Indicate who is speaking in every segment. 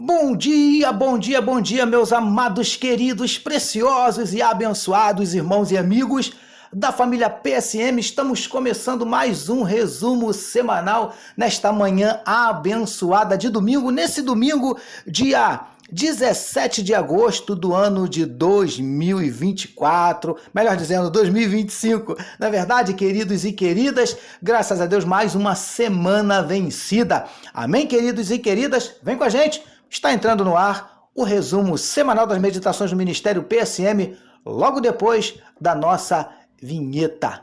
Speaker 1: Bom dia, bom dia, bom dia, meus amados, queridos, preciosos e abençoados irmãos e amigos da família PSM. Estamos começando mais um resumo semanal nesta manhã abençoada de domingo, nesse domingo, dia 17 de agosto do ano de 2024, melhor dizendo, 2025. Na verdade, queridos e queridas, graças a Deus, mais uma semana vencida. Amém, queridos e queridas? Vem com a gente. Está entrando no ar o resumo semanal das meditações do Ministério PSM, logo depois da nossa vinheta.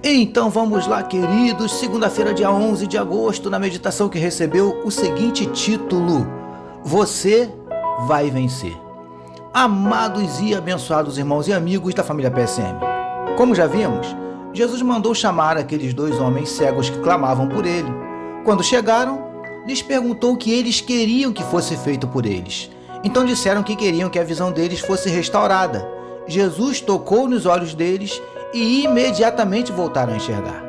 Speaker 1: Então vamos lá, queridos, segunda-feira, dia 11 de agosto, na meditação que recebeu o seguinte título: Você vai vencer. Amados e abençoados irmãos e amigos da família PSM, como já vimos, Jesus mandou chamar aqueles dois homens cegos que clamavam por ele. Quando chegaram, lhes perguntou o que eles queriam que fosse feito por eles. Então disseram que queriam que a visão deles fosse restaurada. Jesus tocou nos olhos deles e imediatamente voltaram a enxergar.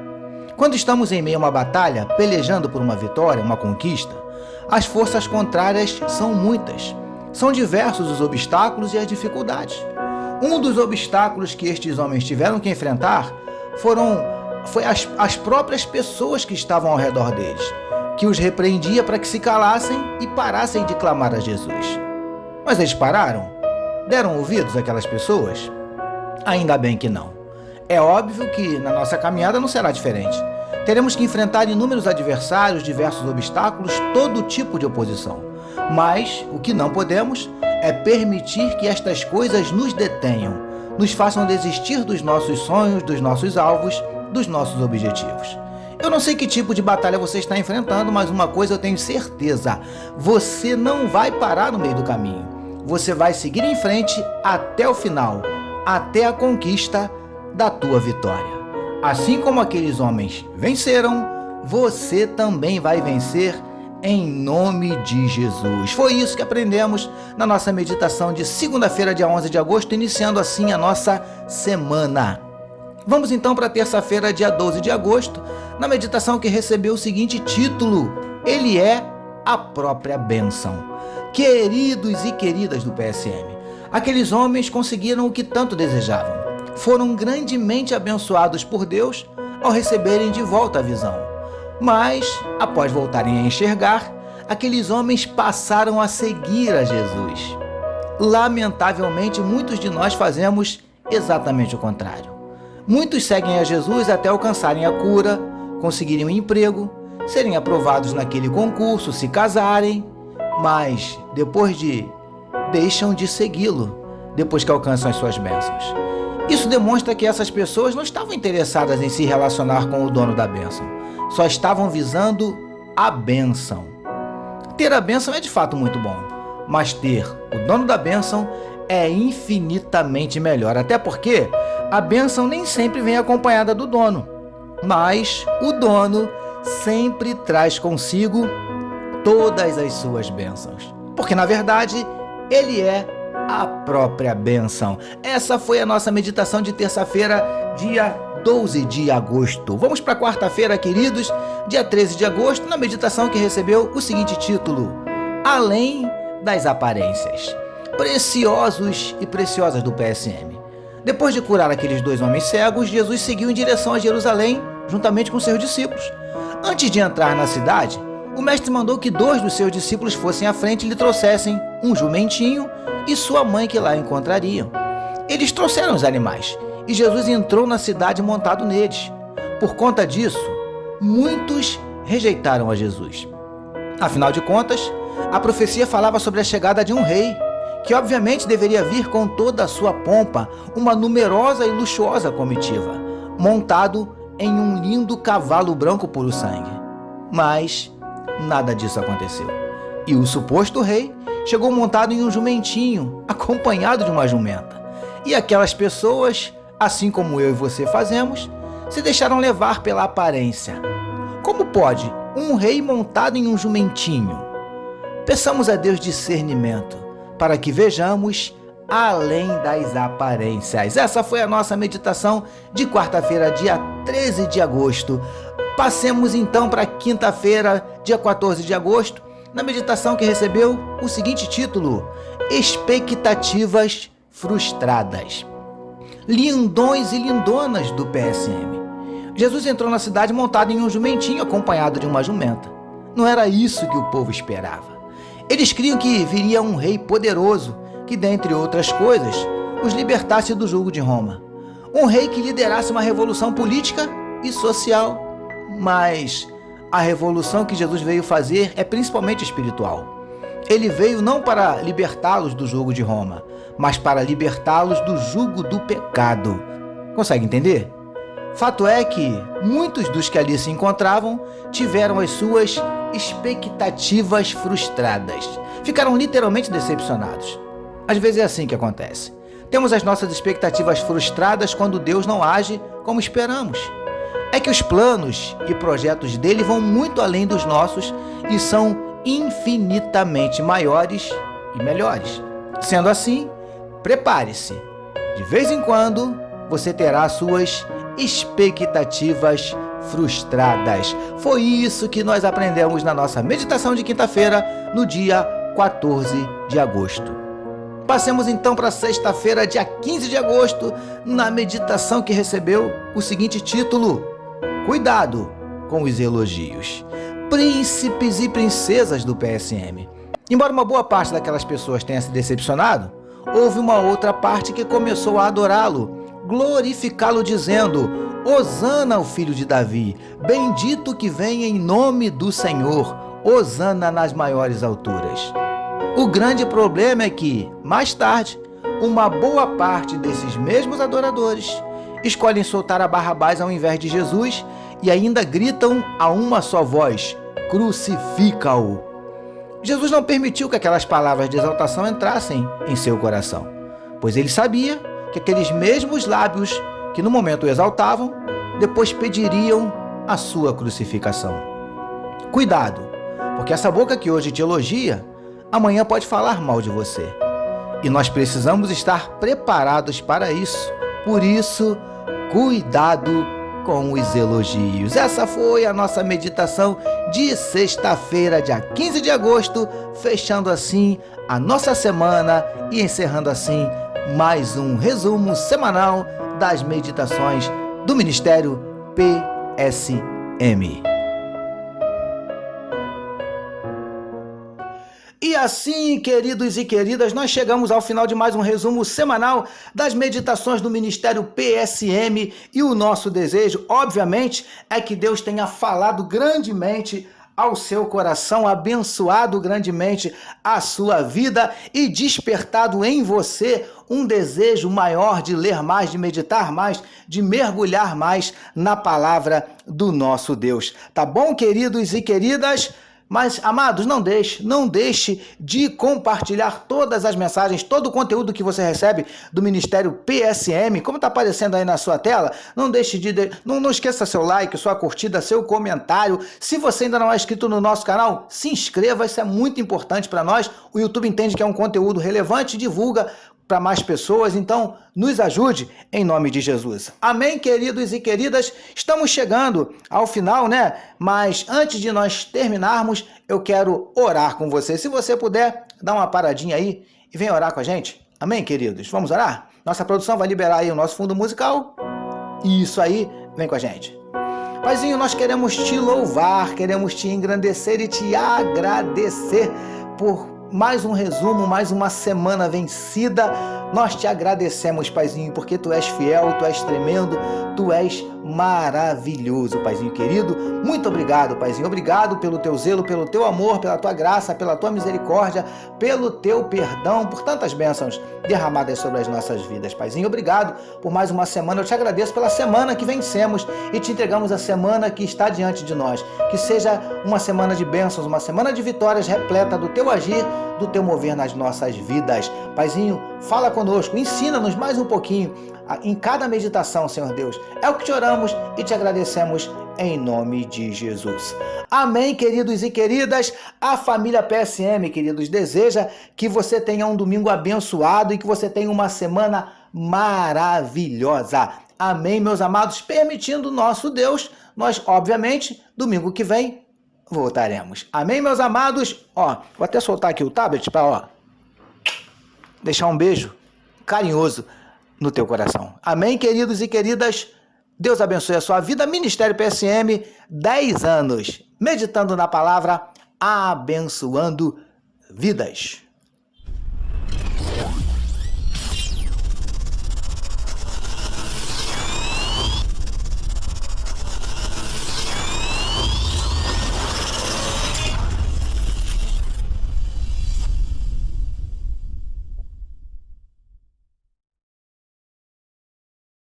Speaker 1: Quando estamos em meio a uma batalha, pelejando por uma vitória, uma conquista, as forças contrárias são muitas. São diversos os obstáculos e as dificuldades. Um dos obstáculos que estes homens tiveram que enfrentar foi as próprias pessoas que estavam ao redor deles, que os repreendia para que se calassem e parassem de clamar a Jesus. Mas eles pararam? Deram ouvidos àquelas pessoas? Ainda bem que não. É óbvio que na nossa caminhada não será diferente. Teremos que enfrentar inúmeros adversários, diversos obstáculos, todo tipo de oposição. Mas o que não podemos é permitir que estas coisas nos detenham, nos façam desistir dos nossos sonhos, dos nossos alvos, dos nossos objetivos. Eu não sei que tipo de batalha você está enfrentando, mas uma coisa eu tenho certeza: você não vai parar no meio do caminho. Você vai seguir em frente até o final, até a conquista da tua vitória. Assim como aqueles homens venceram, você também vai vencer em nome de Jesus. Foi isso que aprendemos na nossa meditação de segunda-feira, dia 11 de agosto, iniciando assim a nossa semana. Vamos então para terça-feira, dia 12 de agosto, na meditação que recebeu o seguinte título: Ele é a própria bênção. Queridos e queridas do PSM, aqueles homens conseguiram o que tanto desejavam. Foram grandemente abençoados por Deus ao receberem de volta a visão. Mas, após voltarem a enxergar, aqueles homens passaram a seguir a Jesus. Lamentavelmente, muitos de nós fazemos exatamente o contrário. Muitos seguem a Jesus até alcançarem a cura, conseguirem um emprego, serem aprovados naquele concurso, se casarem, mas deixam de segui-lo depois que alcançam as suas bênçãos. Isso demonstra que essas pessoas não estavam interessadas em se relacionar com o dono da bênção, só estavam visando a bênção. Ter a bênção é de fato muito bom, mas ter o dono da bênção é infinitamente melhor, até porque a bênção nem sempre vem acompanhada do dono, mas o dono sempre traz consigo todas as suas bênçãos, porque na verdade ele é a própria bênção. Essa foi a nossa meditação de terça-feira, dia 12 de agosto. Vamos para quarta-feira, queridos, dia 13 de agosto, na meditação que recebeu o seguinte título: Além das aparências. Preciosos e preciosas do PSM. Depois de curar aqueles dois homens cegos, Jesus seguiu em direção a Jerusalém, juntamente com seus discípulos. Antes de entrar na cidade, o mestre mandou que 2 dos seus discípulos fossem à frente e lhe trouxessem um jumentinho e sua mãe que lá encontrariam. Eles trouxeram os animais e Jesus entrou na cidade montado neles. Por conta disso, muitos rejeitaram a Jesus. Afinal de contas, a profecia falava sobre a chegada de um rei, que obviamente deveria vir com toda a sua pompa, uma numerosa e luxuosa comitiva, montado em um lindo cavalo branco puro sangue. Mas nada disso aconteceu. E o suposto rei chegou montado em um jumentinho, acompanhado de uma jumenta. E aquelas pessoas, assim como eu e você fazemos, se deixaram levar pela aparência. Como pode um rei montado em um jumentinho? Peçamos a Deus discernimento, para que vejamos além das aparências. Essa foi a nossa meditação de quarta-feira, dia 13 de agosto. Passemos então para quinta-feira, dia 14 de agosto, na meditação que recebeu o seguinte título: Expectativas frustradas. Lindões e lindonas do PSM. Jesus entrou na cidade montado em um jumentinho, acompanhado de uma jumenta. Não era isso que o povo esperava. Eles criam que viria um rei poderoso, que, dentre outras coisas, os libertasse do jugo de Roma. Um rei que liderasse uma revolução política e social. Mas a revolução que Jesus veio fazer é principalmente espiritual. Ele veio não para libertá-los do jugo de Roma, mas para libertá-los do jugo do pecado. Consegue entender? Fato é que muitos dos que ali se encontravam tiveram as suas expectativas frustradas. Ficaram literalmente decepcionados. Às vezes é assim que acontece. Temos as nossas expectativas frustradas quando Deus não age como esperamos. É que os planos e projetos dele vão muito além dos nossos e são infinitamente maiores e melhores. Sendo assim, prepare-se. De vez em quando, você terá suas expectativas frustradas. Foi isso que nós aprendemos na nossa meditação de quinta-feira, no dia 14 de agosto. Passemos então para sexta-feira, dia 15 de agosto, na meditação que recebeu o seguinte título: Cuidado com os elogios. Príncipes e princesas do PSM. Embora uma boa parte daquelas pessoas tenha se decepcionado, houve uma outra parte que começou a adorá-lo, glorificá-lo dizendo: Hosana ao filho de Davi, bendito que vem em nome do Senhor, Hosana nas maiores alturas. O grande problema é que, mais tarde, uma boa parte desses mesmos adoradores escolhem soltar a Barrabás ao invés de Jesus e ainda gritam a uma só voz: crucifica-o. Jesus não permitiu que aquelas palavras de exaltação entrassem em seu coração, pois ele sabia que aqueles mesmos lábios que no momento o exaltavam, depois pediriam a sua crucificação. Cuidado, porque essa boca que hoje te elogia, amanhã pode falar mal de você. E nós precisamos estar preparados para isso. Por isso, cuidado com os elogios. Essa foi a nossa meditação de sexta-feira, dia 15 de agosto, fechando assim a nossa semana e encerrando assim mais um resumo semanal das meditações do Ministério PSM. E assim, queridos e queridas, nós chegamos ao final de mais um resumo semanal das meditações do Ministério PSM, e o nosso desejo, obviamente, é que Deus tenha falado grandemente ao seu coração, abençoado grandemente a sua vida e despertado em você um desejo maior de ler mais, de meditar mais, de mergulhar mais na palavra do nosso Deus. Tá bom, queridos e queridas? Mas, amados, não deixe de compartilhar todas as mensagens, todo o conteúdo que você recebe do Ministério PSM, como está aparecendo aí na sua tela. Não deixe não esqueça seu like, sua curtida, seu comentário. Se você ainda não é inscrito no nosso canal, se inscreva, isso é muito importante para nós. O YouTube entende que é um conteúdo relevante e divulga para mais pessoas, então nos ajude em nome de Jesus. Amém, queridos e queridas? Estamos chegando ao final, né? Mas antes de nós terminarmos, eu quero orar com você. Se você puder, dá uma paradinha aí e vem orar com a gente. Amém, queridos? Vamos orar? Nossa produção vai liberar aí o nosso fundo musical. Isso aí, vem com a gente. Paizinho, nós queremos te louvar, queremos te engrandecer e te agradecer por mais um resumo, mais uma semana vencida. Nós te agradecemos, Paizinho, porque Tu és fiel, Tu és tremendo, Tu és maravilhoso, Paizinho querido. Muito obrigado, Paizinho. Obrigado pelo Teu zelo, pelo Teu amor, pela Tua graça, pela Tua misericórdia, pelo Teu perdão, por tantas bênçãos derramadas sobre as nossas vidas, Paizinho. Obrigado por mais uma semana. Eu te agradeço pela semana que vencemos e te entregamos a semana que está diante de nós. Que seja uma semana de bênçãos, uma semana de vitórias repleta do Teu agir, do Teu mover nas nossas vidas. Paizinho, fala conosco, ensina-nos mais um pouquinho em cada meditação, Senhor Deus. É o que te oramos e te agradecemos em nome de Jesus. Amém, queridos e queridas. A família PSM, queridos, deseja que você tenha um domingo abençoado e que você tenha uma semana maravilhosa. Amém, meus amados. Permitindo nosso Deus, nós, obviamente, domingo que vem, voltaremos. Amém, meus amados? Ó, vou até soltar aqui o tablet para deixar um beijo carinhoso no teu coração. Amém, queridos e queridas? Deus abençoe a sua vida. Ministério PSM, 10 anos, meditando na palavra, abençoando vidas.